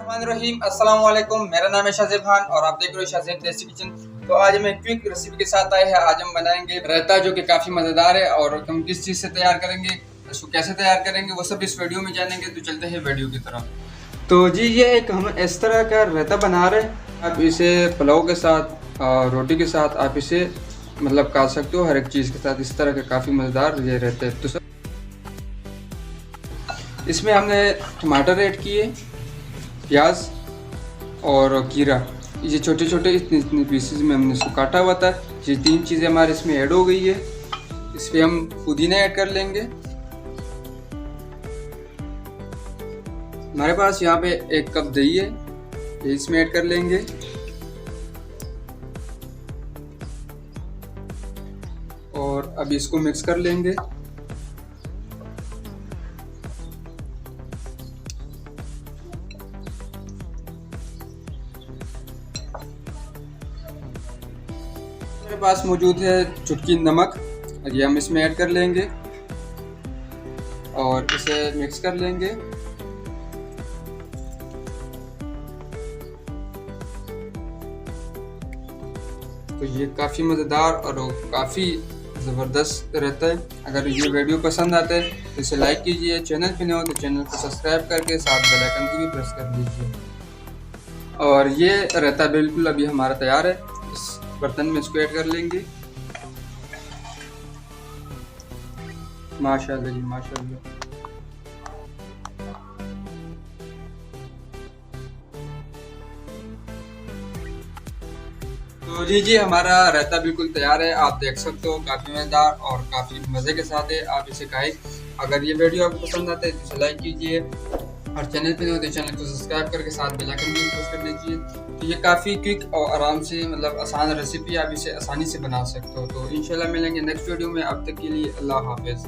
बिस्मिल्लाहिर्रहमानिर्रहीम। अस्सलाम वालेकुम। मेरा नाम है शाज़ेब खान और आप देख रहे हो शाज़ेब टेस्टी किचन। तो आज हम एक क्विक रेसिपी के साथ आए हैं। आज हम बनाएंगे रायता जो कि काफ़ी मज़ेदार है और हम किस चीज़ से तैयार करेंगे, इसको कैसे तैयार करेंगे, वो सब इस वीडियो में जानेंगे। तो चलते हैं वीडियो की तरफ। तो जी ये एक हम इस तरह का रायता बना रहे हैं। आप इसे पुलाव के साथ, रोटी के साथ आप इसे मतलब खा सकते हो, हर एक चीज़ के साथ। इस तरह का काफ़ी मज़ेदार ये रहता है। तो इसमें हमने टमाटर ऐड किए, प्याज और खीरा, ये छोटे छोटे इतने पीसेस में हमने इसको काटा हुआ था। ये तीन चीज़ें हमारे इसमें ऐड हो गई है। इस पर हम पुदीना ऐड कर लेंगे। हमारे पास यहाँ पे 1 कप दही है, ये इसमें ऐड कर लेंगे। और अब इसको मिक्स कर लेंगे। मेरे पास मौजूद है चुटकी नमक, ये हम इसमें ऐड कर लेंगे और इसे मिक्स कर लेंगे। तो ये काफ़ी मज़ेदार और काफ़ी ज़बरदस्त रहता है। अगर ये वीडियो पसंद आता है तो इसे लाइक कीजिए। चैनल पे नए हो तो चैनल को सब्सक्राइब करके साथ बेल आइकन की भी प्रेस कर दीजिए। और ये रायता बिल्कुल अभी हमारा तैयार है। इस बर्तन में इसको ऐड कर लेंगे। माशाल्लाह जी माशाल्लाह। तो जी हमारा रायता बिल्कुल तैयार है। आप देख सकते हो काफ़ी मज़ेदार और काफ़ी मज़े के साथ है। आप इसे खाएं। अगर ये वीडियो आपको पसंद आता है तो इसे लाइक कीजिए और चैनल पे नहीं हो तो चैनल को सब्सक्राइब करके साथ बेल आइकन भी प्रेस कर लीजिए। तो ये काफ़ी क्विक और आराम से मतलब आसान रेसिपी, आप इसे आसानी से बना सकते हो। तो इंशाल्लाह मिलेंगे नेक्स्ट वीडियो में। अब तक के लिए अल्लाह हाफ़िज़।